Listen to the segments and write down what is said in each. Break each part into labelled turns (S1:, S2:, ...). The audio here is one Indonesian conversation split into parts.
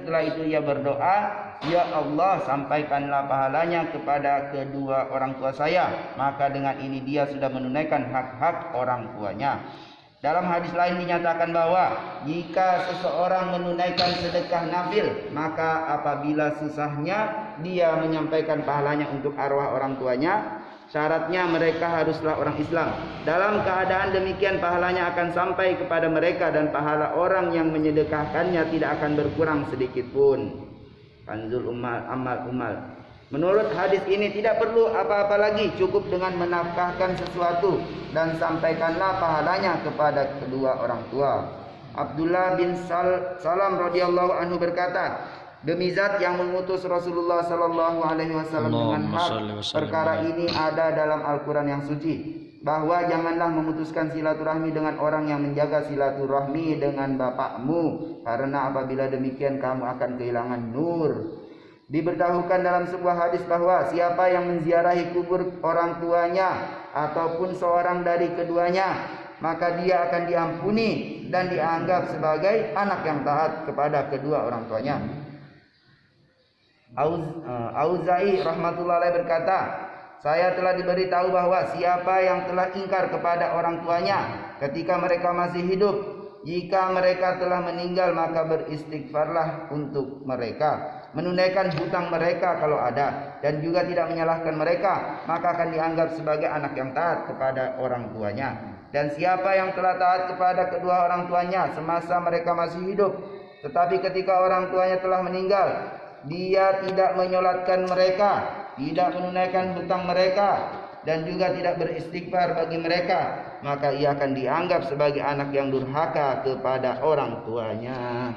S1: Setelah itu ia berdoa, "Ya Allah, sampaikanlah pahalanya kepada kedua orang tua saya." Maka dengan ini dia sudah menunaikan hak-hak orang tuanya. Dalam hadis lain dinyatakan bahwa jika seseorang menunaikan sedekah nafil, maka apabila susahnya dia menyampaikan pahalanya untuk arwah orang tuanya, syaratnya mereka haruslah orang Islam. Dalam keadaan demikian pahalanya akan sampai kepada mereka dan pahala orang yang menyedekahkannya tidak akan berkurang sedikit pun. Kanzul Amal Umal. Menurut hadis ini tidak perlu apa-apa lagi, cukup dengan menafkahkan sesuatu dan sampaikanlah pahalanya kepada kedua orang tua. Abdullah bin Salam radhiyallahu anhu berkata, "Demi zat yang mengutus Rasulullah sallallahu alaihi wasallam dengan hak, perkara ini ada dalam Al-Qur'an yang suci, bahwa janganlah memutuskan silaturahmi dengan orang yang menjaga silaturahmi dengan bapakmu, karena apabila demikian kamu akan kehilangan nur." Diberitahukan dalam sebuah hadis bahwa siapa yang menziarahi kubur orang tuanya ataupun seorang dari keduanya, maka dia akan diampuni dan dianggap sebagai anak yang taat kepada kedua orang tuanya. Auza'i rahmatullahi alaih berkata, "Saya telah diberitahu bahwa siapa yang telah ingkar kepada orang tuanya ketika mereka masih hidup, jika mereka telah meninggal maka beristighfarlah untuk mereka, menunaikan hutang mereka kalau ada, dan juga tidak menyalahkan mereka, maka akan dianggap sebagai anak yang taat kepada orang tuanya. Dan siapa yang telah taat kepada kedua orang tuanya semasa mereka masih hidup, tetapi ketika orang tuanya telah meninggal, dia tidak menyolatkan mereka, tidak menunaikan hutang mereka, dan juga tidak beristighfar bagi mereka, maka ia akan dianggap sebagai anak yang durhaka kepada orang tuanya."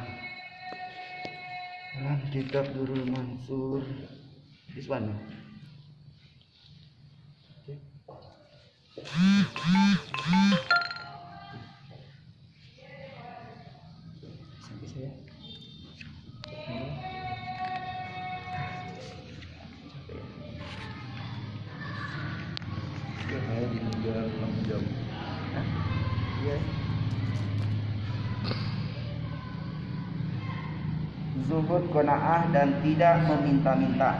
S1: Dalam kitab Durrul Mansur, this one. Sampai saya. Saya di jalan pulang jam. Iya. Zuhud, qanaah dan tidak meminta-minta.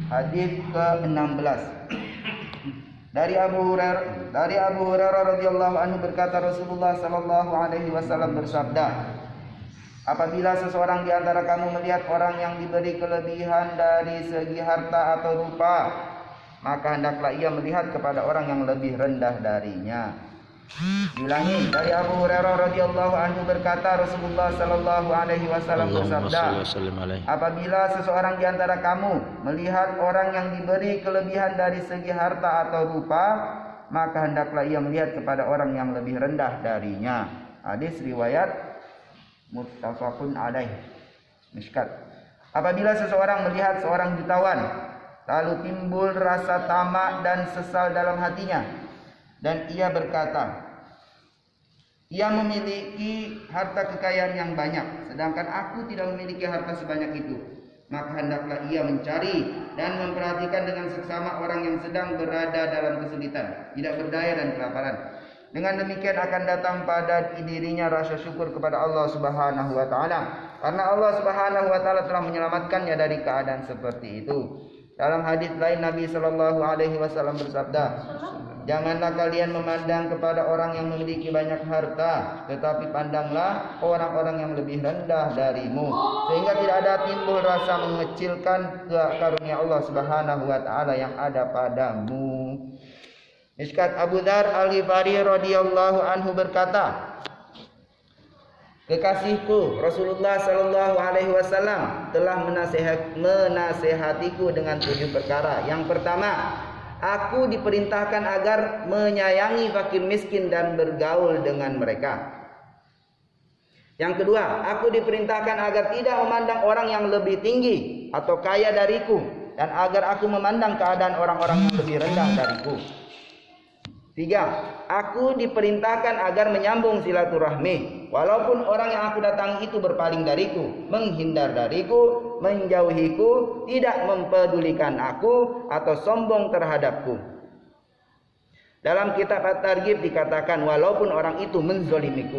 S1: Hadis ke-16. Dari Abu Hurairah radhiyallahu anhu berkata, Rasulullah sallallahu alaihi wasallam bersabda, "Apabila seseorang di antara kamu melihat orang yang diberi kelebihan dari segi harta atau rupa, maka hendaklah ia melihat kepada orang yang lebih rendah darinya." Diulangi, dari Abu Hurairah radhiyallahu anhu berkata, Rasulullah sallallahu alaihi wasallam bersabda, "Apabila seseorang di antara kamu melihat orang yang diberi kelebihan dari segi harta atau rupa, maka hendaklah ia melihat kepada orang yang lebih rendah darinya." Hadis riwayat muttafaqun alaih, Mishkat. Apabila seseorang melihat seorang jutawan, lalu timbul rasa tamak dan sesal dalam hatinya, dan ia berkata, "Ia memiliki harta kekayaan yang banyak, sedangkan aku tidak memiliki harta sebanyak itu," maka hendaklah ia mencari dan memperhatikan dengan seksama orang yang sedang berada dalam kesulitan, tidak berdaya dan kelaparan. Dengan demikian akan datang pada dirinya rasa syukur kepada Allah Subhanahu wa taala, karena Allah Subhanahu wa taala telah menyelamatkannya dari keadaan seperti itu. Dalam hadis lain Nabi sallallahu alaihi wasallam bersabda, "Janganlah kalian memandang kepada orang yang memiliki banyak harta, tetapi pandanglah orang-orang yang lebih rendah darimu, sehingga tidak ada timbul rasa mengecilkan karunia Allah Subhanahu wa taala yang ada padamu." Mishkat. Abu Dzar Al-Ghifari radhiyallahu anhu berkata, "Kekasihku Rasulullah sallallahu alaihi wasallam telah menasehatiku dengan 7 perkara. Yang pertama, aku diperintahkan agar menyayangi fakir miskin dan bergaul dengan mereka. Yang kedua, aku diperintahkan agar tidak memandang orang yang lebih tinggi atau kaya dariku, dan agar aku memandang keadaan orang-orang yang lebih rendah dariku. 3, aku diperintahkan agar menyambung silaturahmi, walaupun orang yang aku datangi itu berpaling dariku, menghindar dariku, menjauhiku, tidak mempedulikan aku, atau sombong terhadapku." Dalam kitab At-Targhib dikatakan, walaupun orang itu menzolimiku.